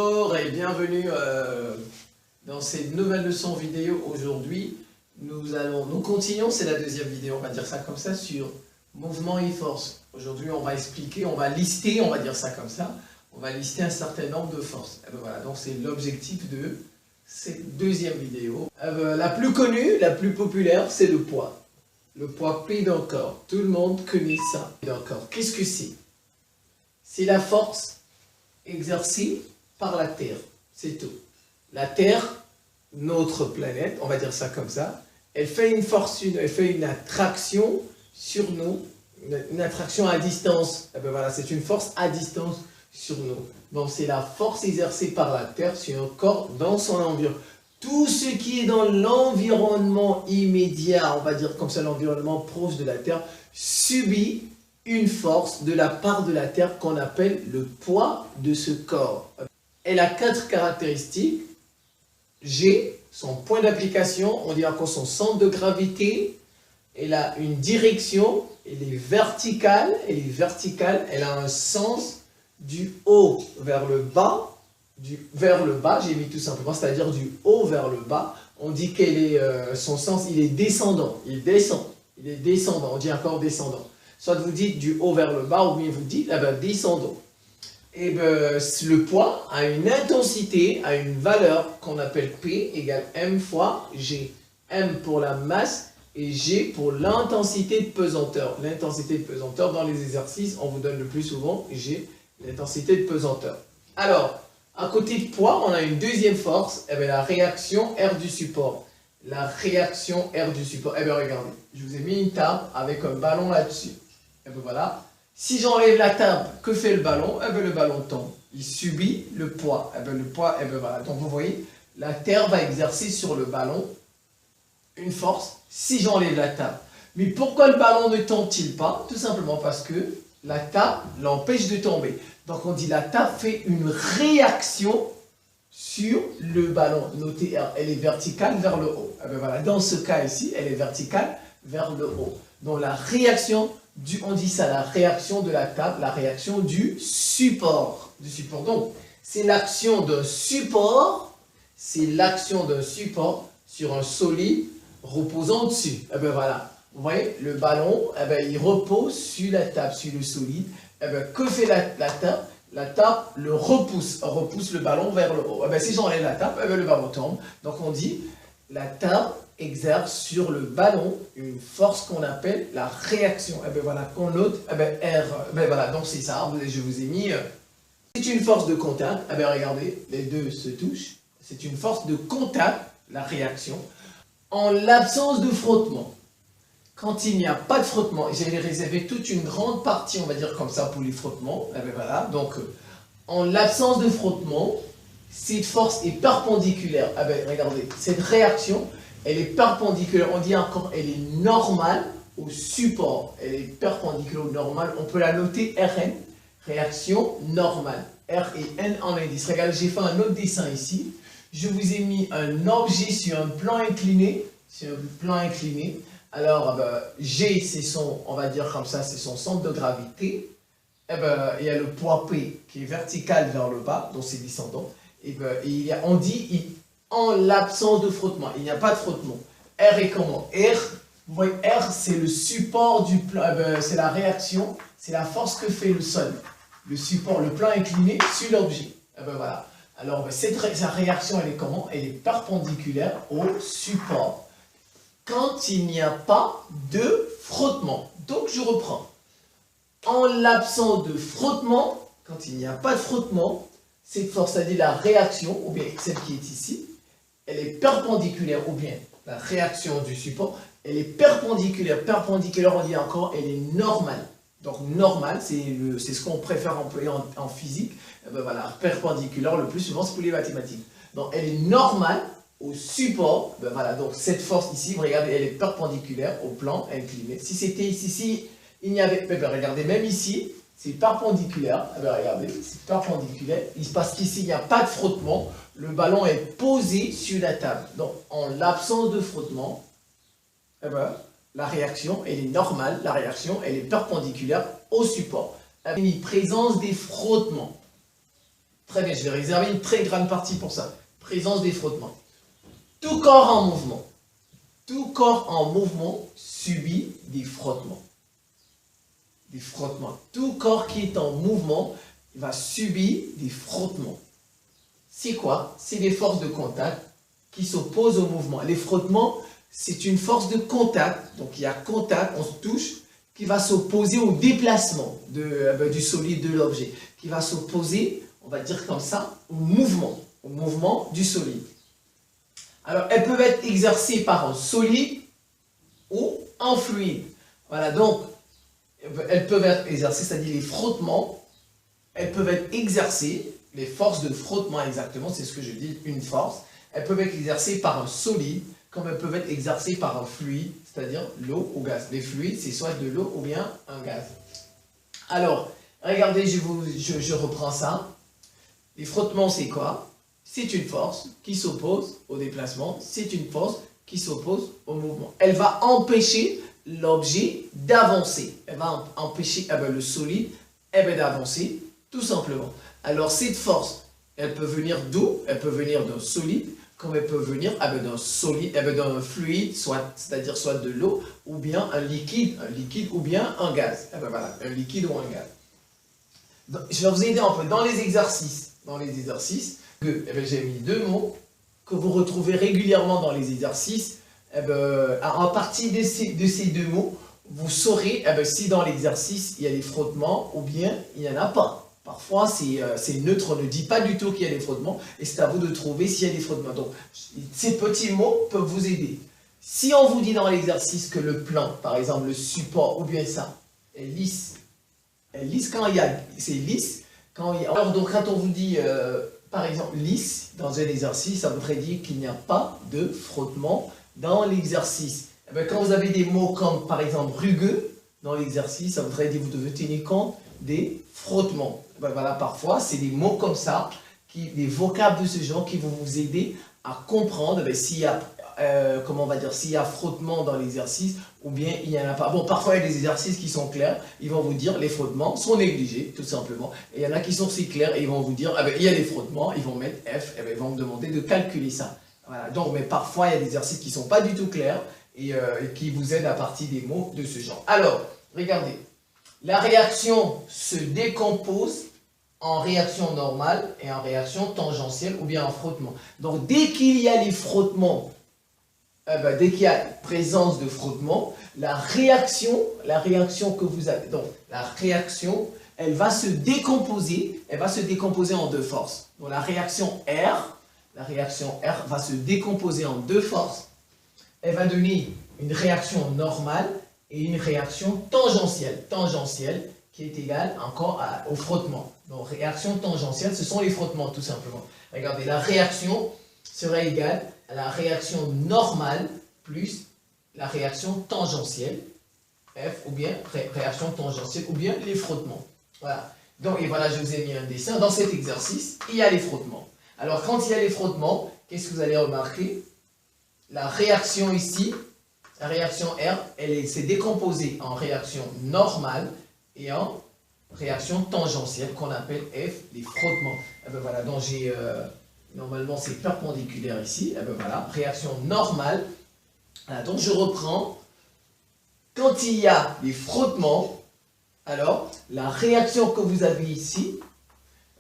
Bonjour et bienvenue dans cette nouvelle leçon vidéo. Aujourd'hui, nous continuons, c'est la deuxième vidéo, on va dire ça comme ça, sur mouvement et force. Aujourd'hui, on va expliquer, on va lister, on va dire ça comme ça, on va lister un certain nombre de forces. Et ben voilà, donc c'est l'objectif de cette deuxième vidéo. La plus connue, la plus populaire, c'est le poids. Le poids P d'un corps. Tout le monde connaît ça d'un corps. Qu'est-ce que c'est? C'est la force exercée par la Terre, c'est tout. La Terre, notre planète, on va dire ça comme ça, elle fait une force, elle fait une attraction sur nous, une attraction à distance. Et ben voilà, c'est une force à distance sur nous. Donc c'est la force exercée par la Terre sur un corps dans son environnement. Tout ce qui est dans l'environnement immédiat, on va dire comme ça, l'environnement proche de la Terre, subit une force de la part de la Terre qu'on appelle le poids de ce corps. Elle a 4 caractéristiques. G, son point d'application, on dit encore son centre de gravité. Elle a une direction, elle est verticale, elle a un sens du haut vers le bas, j'ai mis tout simplement, c'est-à-dire du haut vers le bas. On dit qu'elle est, son sens, il est descendant, il est descendant, on dit encore descendant. Soit vous dites du haut vers le bas, ou bien vous dites descendant. Et le poids a une intensité, a une valeur qu'on appelle P égale M fois G. M pour la masse et G pour l'intensité de pesanteur. L'intensité de pesanteur, dans les exercices, on vous donne le plus souvent G, l'intensité de pesanteur. Alors, à côté de poids, on a une deuxième force, la réaction R du support. La réaction R du support. Regardez, je vous ai mis une table avec un ballon là-dessus. Et voilà. Si j'enlève la table, que fait le ballon? Le ballon tombe. Il subit le poids. Le poids, voilà. Donc vous voyez, la Terre va exercer sur le ballon une force si j'enlève la table. Mais pourquoi le ballon ne tombe-t-il pas? Tout simplement parce que la table l'empêche de tomber. Donc on dit la table fait une réaction sur le ballon. Notez R, elle est verticale vers le haut. Voilà. Dans ce cas ici, elle est verticale vers le haut. Donc la réaction on dit ça, la réaction de la table, la réaction du support. Donc, c'est l'action d'un support, sur un solide reposant dessus. Voilà. Vous voyez, le ballon, il repose sur la table, sur le solide. Que fait la table? La table repousse le ballon vers le haut. Si j'enlève la table, le ballon tombe. Donc on dit, la table exerce sur le ballon une force qu'on appelle la réaction. Voilà, qu'on note, R. Voilà, donc c'est ça, je vous ai mis. C'est une force de contact. Regardez, les deux se touchent. C'est une force de contact, la réaction, en l'absence de frottement. Quand il n'y a pas de frottement, j'ai réservé toute une grande partie, on va dire comme ça, pour les frottements. Voilà, donc en l'absence de frottement, cette force est perpendiculaire. Regardez, cette réaction, elle est perpendiculaire, on dit encore, elle est normale au support. Elle est perpendiculaire au normal, on peut la noter RN, réaction normale. R et N en indice. Regardez, j'ai fait un autre dessin ici. Je vous ai mis un objet sur un plan incliné. Alors, G, c'est son, on va dire comme ça, c'est son centre de gravité. Il y a le poids P qui est vertical vers le bas, donc c'est descendant. On dit en l'absence de frottement, il n'y a pas de frottement. R est comment? R, vous voyez, R c'est le support du plan, c'est la réaction, c'est la force que fait le sol. Le support, le plan incliné sur l'objet. Voilà. Alors, sa réaction, elle est comment? Elle est perpendiculaire au support. Quand il n'y a pas de frottement. Donc, je reprends. En l'absence de frottement, quand il n'y a pas de frottement, cette force, c'est-à-dire la réaction, ou bien celle qui est ici, elle est perpendiculaire, ou bien la réaction du support, elle est perpendiculaire. Perpendiculaire, on dit encore, elle est normale. Donc, normale, c'est ce qu'on préfère employer en physique. Voilà, perpendiculaire, le plus souvent, c'est pour les mathématiques. Donc, elle est normale au support. Voilà, donc cette force ici, vous regardez, elle est perpendiculaire au plan incliné. Si c'était ici, il n'y avait, regardez, même ici, c'est perpendiculaire. Regardez, c'est perpendiculaire. Parce qu'ici, il n'y a pas de frottement. Le ballon est posé sur la table. Donc, en l'absence de frottement, la réaction, elle est normale. La réaction, elle est perpendiculaire au support. Présence des frottements. Très bien, je vais réserver une très grande partie pour ça. Présence des frottements. Tout corps en mouvement. Tout corps en mouvement subit des frottements. Des frottements. Tout corps qui est en mouvement va subir des frottements. C'est quoi? C'est des forces de contact qui s'opposent au mouvement. Les frottements, c'est une force de contact. Donc il y a contact, on se touche, qui va s'opposer au déplacement du solide, de l'objet. Qui va s'opposer, on va dire comme ça, au mouvement du solide. Alors, elles peuvent être exercées par un solide ou un fluide. Voilà, donc, elles peuvent être exercées, c'est-à-dire les frottements, elles peuvent être exercées, les forces de frottement exactement, c'est ce que je dis, une force. Elles peuvent être exercées par un solide, comme elles peuvent être exercées par un fluide, c'est-à-dire l'eau ou gaz. Les fluides, c'est soit de l'eau ou bien un gaz. Alors, regardez, je reprends ça. Les frottements, c'est quoi? C'est une force qui s'oppose au déplacement, c'est une force qui s'oppose au mouvement. Elle va empêcher l'objet d'avancer. Elle va empêcher le solide d'avancer, tout simplement. Alors cette force, elle peut venir d'où? Elle peut venir d'un solide, comme elle peut venir d'un solide, d'un fluide, c'est-à-dire soit de l'eau, ou bien un liquide ou bien un gaz. Voilà, un liquide ou un gaz. Donc, je vais vous aider un peu dans les exercices. J'ai mis deux mots que vous retrouvez régulièrement dans les exercices. À partir de ces deux mots, vous saurez si dans l'exercice il y a des frottements ou bien il n'y en a pas. Parfois c'est neutre, on ne dit pas du tout qu'il y a des frottements et c'est à vous de trouver s'il y a des frottements. Donc ces petits mots peuvent vous aider. Si on vous dit dans l'exercice que le plan, par exemple le support ou bien ça, est lisse quand il y a, c'est lisse. Alors donc quand on vous dit par exemple lisse dans un exercice, ça voudrait dire qu'il n'y a pas de frottement dans l'exercice. Quand vous avez des mots comme par exemple rugueux dans l'exercice, ça voudrait dire que vous devez tenir compte des frottements. Voilà, parfois c'est des mots comme ça, des vocables de ce genre qui vont vous aider à comprendre s'il y a s'il y a frottement dans l'exercice ou bien il n'y en a pas. Bon, parfois il y a des exercices qui sont clairs, ils vont vous dire les frottements sont négligés, tout simplement. Et il y en a qui sont si clairs et ils vont vous dire il y a des frottements, ils vont mettre F, ils vont me demander de calculer ça. Voilà. Donc, mais parfois il y a des exercices qui ne sont pas du tout clairs et qui vous aident à partir des mots de ce genre. Alors, regardez, la réaction se décompose en réaction normale et en réaction tangentielle ou bien en frottement. Donc, dès qu'il y a les frottements, dès qu'il y a présence de frottement, la réaction que vous avez, donc la réaction, elle va se décomposer en deux forces. Donc la réaction R va se décomposer en deux forces. Elle va donner une réaction normale et une réaction tangentielle qui est égale encore au frottement. Donc réaction tangentielle, ce sont les frottements tout simplement. Regardez, la réaction sera égale à la réaction normale plus la réaction tangentielle, F, ou bien réaction tangentielle, ou bien les frottements. Voilà. Donc, et voilà, je vous ai mis un dessin. Dans cet exercice, il y a les frottements. Alors, quand il y a les frottements, qu'est-ce que vous allez remarquer? La réaction ici, la réaction R, elle s'est décomposée en réaction normale et en réaction tangentielle, qu'on appelle F, les frottements. Et ben voilà, donc j'ai... normalement, c'est perpendiculaire ici. Et ben voilà, réaction normale. Voilà, donc, je reprends. Quand il y a des frottements, alors, la réaction que vous avez ici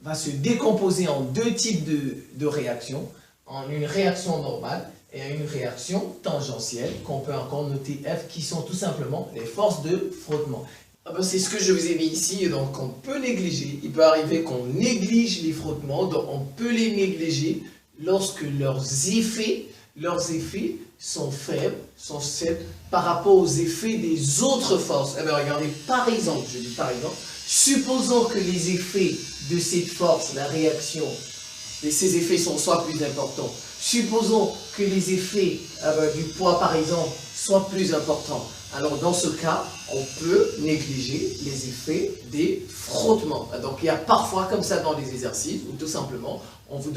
va se décomposer en deux types de réactions. En une réaction normale et une réaction tangentielle, qu'on peut encore noter F, qui sont tout simplement les forces de frottement. C'est ce que je vous ai mis ici, donc on peut négliger. Il peut arriver qu'on néglige les frottements, donc on peut les négliger lorsque leurs effets sont faibles, par rapport aux effets des autres forces. Regardez, par exemple, supposons que les effets de cette force, la réaction, ces effets sont soit plus importants. Supposons que les effets du poids, par exemple, soient plus importants. Alors, dans ce cas, on peut négliger les effets des frottements. Donc, il y a parfois comme ça dans les exercices où tout simplement, on vous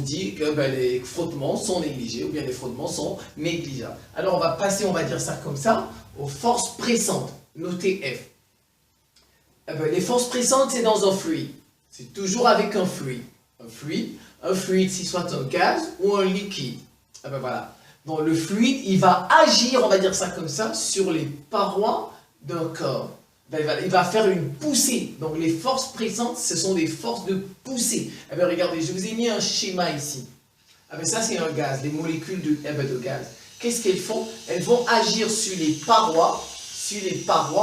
dit que les frottements sont négligés ou bien les frottements sont négligeables. Alors, on va passer, on va dire ça comme ça, aux forces pressantes. Notez F. Les forces pressantes, c'est dans un fluide. C'est toujours avec un fluide. un fluide, si soit un gaz ou un liquide. Et ben voilà. Donc le fluide, il va agir, on va dire ça comme ça, sur les parois d'un corps. Ben, il va faire une poussée. Donc les forces pressantes, ce sont des forces de poussée. Eh bien, regardez, je vous ai mis un schéma ici. Ah ben, ça, c'est un gaz, des molécules de gaz. Qu'est-ce qu'elles font? Elles vont agir sur les parois,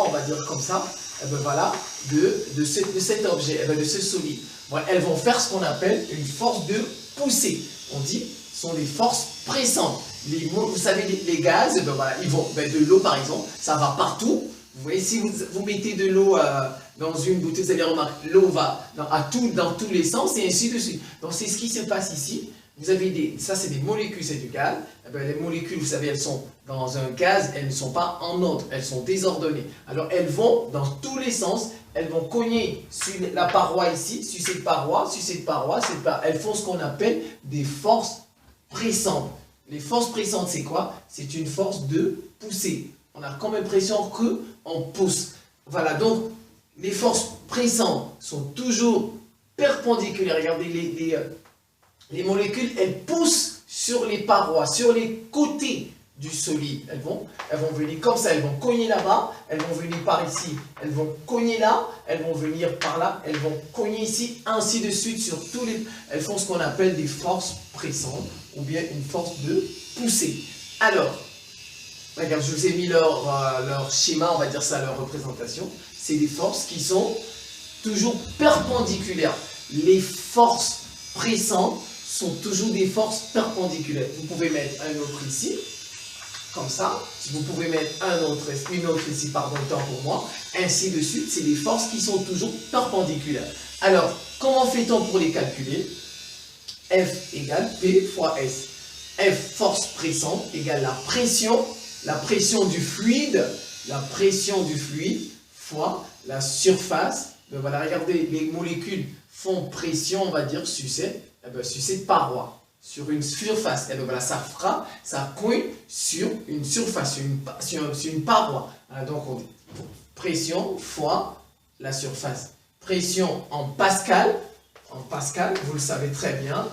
on va dire comme ça, eh ben, voilà, de cet objet, eh ben, de ce solide. Bon, elles vont faire ce qu'on appelle une force de poussée. On dit, ce sont des forces pressantes. Vous savez, les gaz, eh ben, voilà, ils vont, ben, de l'eau par exemple, ça va partout. Vous voyez, si vous mettez de l'eau dans une bouteille, vous allez remarquer, l'eau va dans tous les sens et ainsi de suite. Donc c'est ce qui se passe ici. Vous avez ça c'est des molécules, c'est du gaz. Eh bien, les molécules, vous savez, elles sont dans un gaz, elles ne sont pas en ordre, elles sont désordonnées. Alors elles vont dans tous les sens, elles vont cogner sur la paroi ici, sur cette paroi, elles font ce qu'on appelle des forces pressantes. Les forces pressantes, c'est quoi? C'est une force de poussée. On a comme impression qu'on pousse. Voilà, donc les forces pressantes sont toujours perpendiculaires. Regardez, les molécules, elles poussent sur les parois, sur les côtés du solide. Elles vont venir comme ça, elles vont cogner là-bas, elles vont venir par ici, elles vont cogner là, elles vont venir par là, elles vont cogner ici, ainsi de suite sur tous les... Elles font ce qu'on appelle des forces pressantes ou bien une force de poussée. Alors, regarde, je vous ai mis leur schéma, on va dire ça, leur représentation. C'est des forces qui sont toujours perpendiculaires. Les forces pressantes sont toujours des forces perpendiculaires. Vous pouvez mettre un autre ici, comme ça. Vous pouvez mettre une autre ici, pardon, le temps pour moi. Ainsi de suite, c'est des forces qui sont toujours perpendiculaires. Alors, comment fait-on pour les calculer? F égale P fois S. F, force pressante, égale la pression du fluide fois la surface. Ben voilà, regardez, les molécules font pression, on va dire, sur cette paroi, sur une surface. Et ben voilà, ça cogne sur une surface, sur une paroi. Alors, donc, on dit pression fois la surface. Pression en pascal, vous le savez très bien,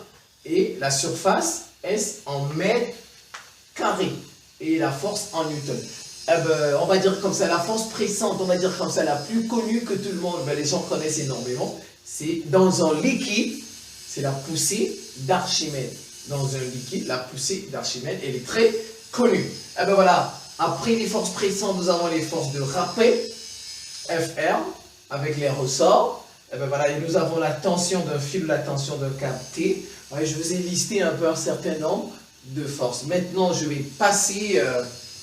et la surface, S en mètres carrés. Et la force en newton. Eh ben, on va dire comme ça, la force pressante, on va dire comme ça, la plus connue que tout le monde, ben, les gens connaissent énormément, c'est dans un liquide, c'est la poussée d'Archimède. Dans un liquide, la poussée d'Archimède, elle est très connue. Eh ben voilà, après les forces pressantes, nous avons les forces de rappel, FR, avec les ressorts. Eh ben voilà, et nous avons la tension d'un fil, la tension d'un câble T. Ouais, je vous ai listé un peu un certain nombre de forces. Maintenant, je vais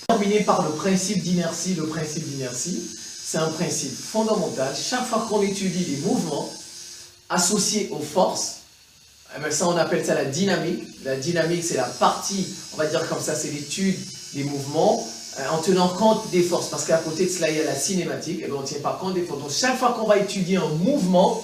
terminer par le principe d'inertie. Le principe d'inertie, c'est un principe fondamental. Chaque fois qu'on étudie les mouvements associés aux forces, eh bien ça, on appelle ça la dynamique. La dynamique, c'est la partie, on va dire comme ça, c'est l'étude des mouvements en tenant compte des forces. Parce qu'à côté de cela, il y a la cinématique. Et bien, on ne tient pas compte des forces. Donc, chaque fois qu'on va étudier un mouvement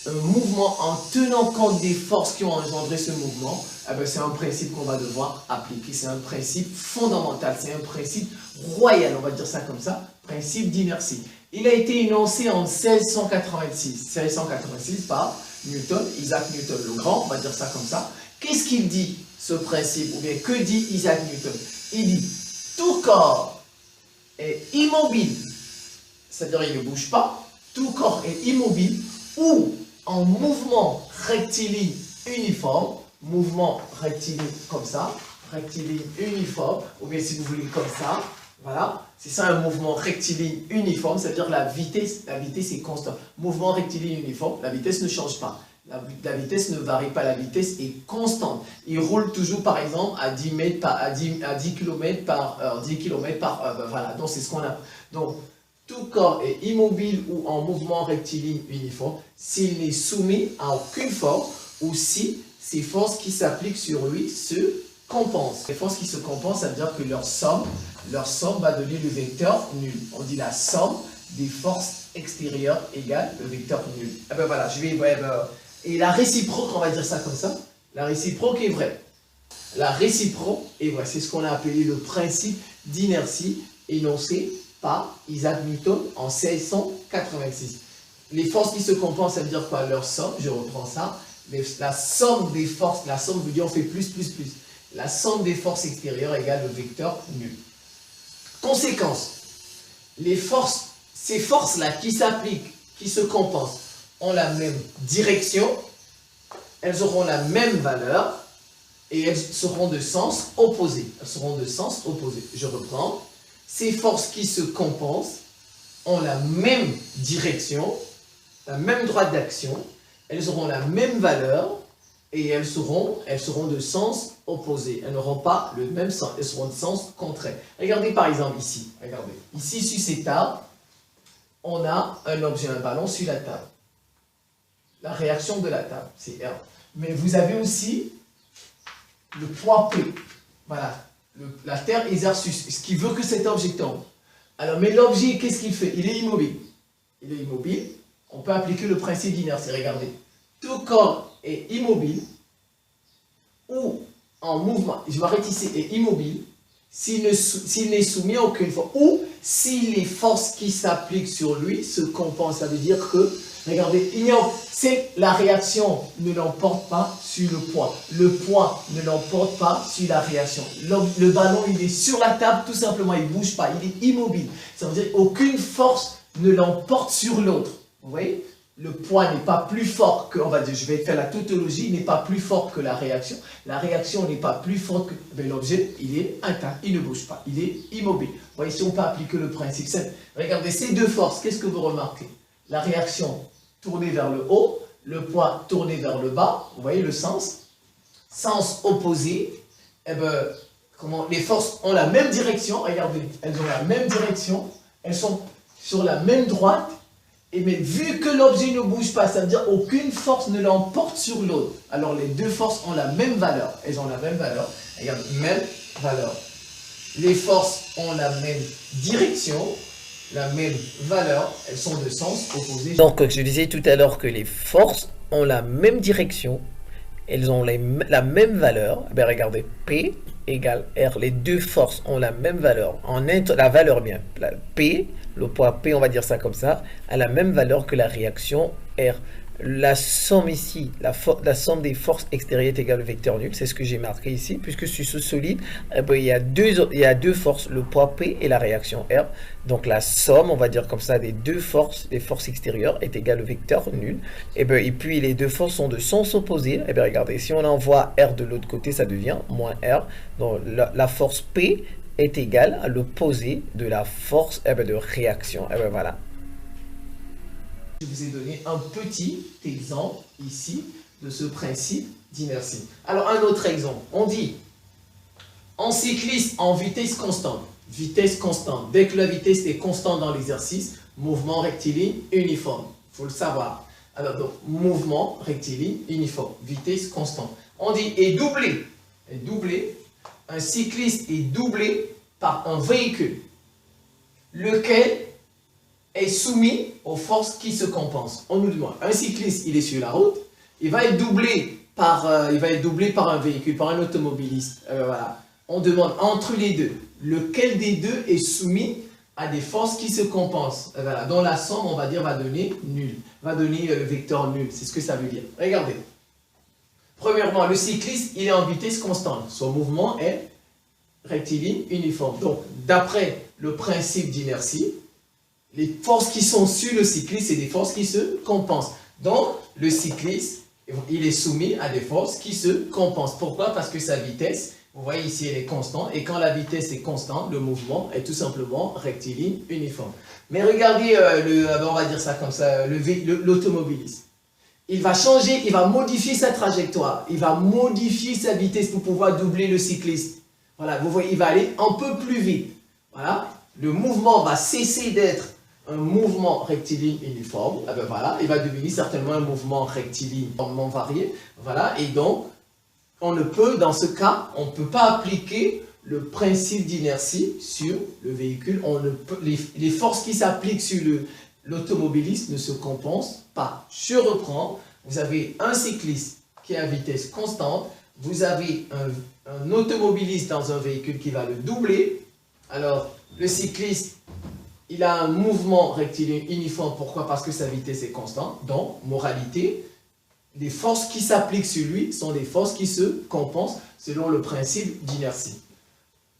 en tenant compte des forces qui ont engendré ce mouvement, eh bien, c'est un principe qu'on va devoir appliquer. C'est un principe fondamental, c'est un principe royal, on va dire ça comme ça, principe d'inertie. Il a été énoncé en 1686 par Newton, Isaac Newton le Grand, on va dire ça comme ça. Qu'est-ce qu'il dit, ce principe, ou bien que dit Isaac Newton? Il dit, tout corps est immobile, c'est-à-dire il ne bouge pas, tout corps est immobile, ou en mouvement rectiligne uniforme, mouvement rectiligne comme ça, rectiligne uniforme, ou bien si vous voulez comme ça, voilà, c'est ça un mouvement rectiligne uniforme, c'est-à-dire la vitesse est constante. Mouvement rectiligne uniforme, la vitesse ne change pas, la vitesse ne varie pas, la vitesse est constante. Il roule toujours par exemple à 10 km par heure, 10 km par heure, voilà, donc c'est ce qu'on a. Donc, tout corps est immobile ou en mouvement rectiligne uniforme s'il n'est soumis à aucune force ou si ces forces qui s'appliquent sur lui se compensent. Les forces qui se compensent, ça veut dire que leur somme va donner le vecteur nul. On dit la somme des forces extérieures égale le vecteur nul. Ah ben voilà, et la réciproque, on va dire ça comme ça, la réciproque est vraie. La réciproque est vraie, c'est ce qu'on a appelé le principe d'inertie énoncé par Isaac Newton en 1686. Les forces qui se compensent, ça veut dire quoi? Leur somme, je reprends ça, la somme des forces, la somme veut dire on fait plus. La somme des forces extérieures égale le vecteur nul. Conséquence, ces forces-là qui s'appliquent, qui se compensent, ont la même direction, elles auront la même valeur et elles seront de sens opposé. Je reprends. Ces forces qui se compensent ont la même direction, la même droite d'action, elles auront la même valeur et elles seront de sens opposé. Elles n'auront pas le même sens, elles seront de sens contraire. Regardez par exemple ici. Regardez. Ici, sur cette table, on a un objet, un ballon sur la table. La réaction de la table, c'est R. Mais vous avez aussi le poids P. Voilà. La Terre exerce ce qui veut que cet objet tombe. Alors, mais l'objet, qu'est-ce qu'il fait? Il est immobile. Il est immobile. On peut appliquer le principe d'inertie. Regardez. Tout corps est immobile ou en mouvement. Je m'arrête ici, est immobile s'il n'est soumis à aucune force. Ou si les forces qui s'appliquent sur lui se compensent. Ça veut dire que, regardez, c'est la réaction ne l'emporte pas sur le poids. Le poids ne l'emporte pas sur la réaction. Le ballon, il est sur la table, tout simplement, il ne bouge pas, il est immobile. Ça veut dire qu'aucune force ne l'emporte sur l'autre. Vous voyez? Le poids n'est pas plus fort que, on va dire, je vais faire la tautologie, n'est pas plus fort que la réaction. La réaction n'est pas plus forte que l'objet, il est intact, il ne bouge pas, il est immobile. Vous voyez, si on peut appliquer le principe simple. Regardez, ces deux forces, qu'est-ce que vous remarquez? La réaction tournée vers le haut, le poids tourné vers le bas, vous voyez le sens? Sens opposé, eh ben, les forces ont la même direction, regardez, elles ont la même direction, elles sont sur la même droite, et mais vu que l'objet ne bouge pas, ça veut dire qu'aucune force ne l'emporte sur l'autre. Alors les deux forces ont la même valeur. Elles ont la même valeur. Regarde, même valeur. Les forces ont la même direction, la même valeur. Elles sont de sens opposé. Donc je disais tout à l'heure que les forces ont la même direction. Elles ont la même valeur. Ben regardez, P égale R. Les deux forces ont la même valeur. La valeur bien. P, le poids P, on va dire ça comme ça, a la même valeur que la réaction R. La somme ici, la somme des forces extérieures est égale au vecteur nul. C'est ce que j'ai marqué ici. Puisque sur ce solide, eh ben, il y a deux forces, le poids P et la réaction R. Donc la somme, on va dire comme ça, des deux forces, des forces extérieures est égale au vecteur nul. Et puis les deux forces sont de sens opposé. Et bien regardez, si on envoie R de l'autre côté, ça devient moins R. Donc la force P est égale à l'opposé de la force de réaction. Et bien voilà. Je vous ai donné un petit exemple ici de ce principe d'inertie. Alors un autre exemple, on dit en cycliste en vitesse constante, dès que la vitesse est constante dans l'exercice, mouvement rectiligne uniforme, il faut le savoir. Alors donc mouvement rectiligne uniforme, vitesse constante. On dit est doublé, un cycliste est doublé par un véhicule, lequel est soumis aux forces qui se compensent. On nous demande, un cycliste, il est sur la route, il va être doublé par un véhicule, par un automobiliste. Voilà. On demande entre les deux, lequel des deux est soumis à des forces qui se compensent. Voilà. Dont la somme, on va dire, va donner nul, va donner le vecteur nul. C'est ce que ça veut dire. Regardez. Premièrement, le cycliste, il est en vitesse constante. Son mouvement est rectiligne uniforme. Donc, d'après le principe d'inertie, les forces qui sont sur le cycliste, c'est des forces qui se compensent. Donc, le cycliste, il est soumis à des forces qui se compensent. Pourquoi? Parce que sa vitesse, vous voyez ici, elle est constante. Et quand la vitesse est constante, le mouvement est tout simplement rectiligne uniforme. Mais regardez, on va dire ça comme ça, l'automobiliste. Il va changer, il va modifier sa trajectoire. Il va modifier sa vitesse pour pouvoir doubler le cycliste. Voilà, vous voyez, il va aller un peu plus vite. Voilà, le mouvement va cesser d'être un mouvement rectiligne uniforme, eh ben voilà, il va devenir certainement un mouvement rectiligne varié, voilà, et donc, on ne peut, dans ce cas, on ne peut pas appliquer le principe d'inertie sur le véhicule, les forces qui s'appliquent sur l'automobiliste ne se compensent pas. Je reprends, vous avez un cycliste qui est à vitesse constante, vous avez un automobiliste dans un véhicule qui va le doubler, alors le cycliste, il a un mouvement rectiligne uniforme. Pourquoi? Parce que sa vitesse est constante. Donc, moralité, les forces qui s'appliquent sur lui sont des forces qui se compensent selon le principe d'inertie.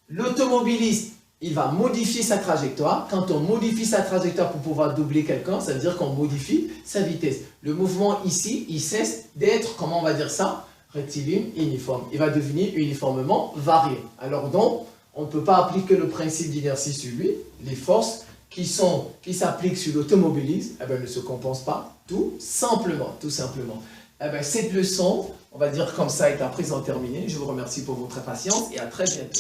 L'automobiliste, il va modifier sa trajectoire. Quand on modifie sa trajectoire pour pouvoir doubler quelqu'un, ça veut dire qu'on modifie sa vitesse. Le mouvement ici, il cesse d'être, comment on va dire ça, rectiligne, uniforme. Il va devenir uniformément varié. Alors donc, on ne peut pas appliquer le principe d'inertie sur lui. Les forces qui s'appliquent sur l'automobiliste, eh ben, ne se compensent pas, tout simplement. Eh ben, cette leçon, on va dire comme ça, est à présent terminée. Je vous remercie pour votre patience et à très bientôt.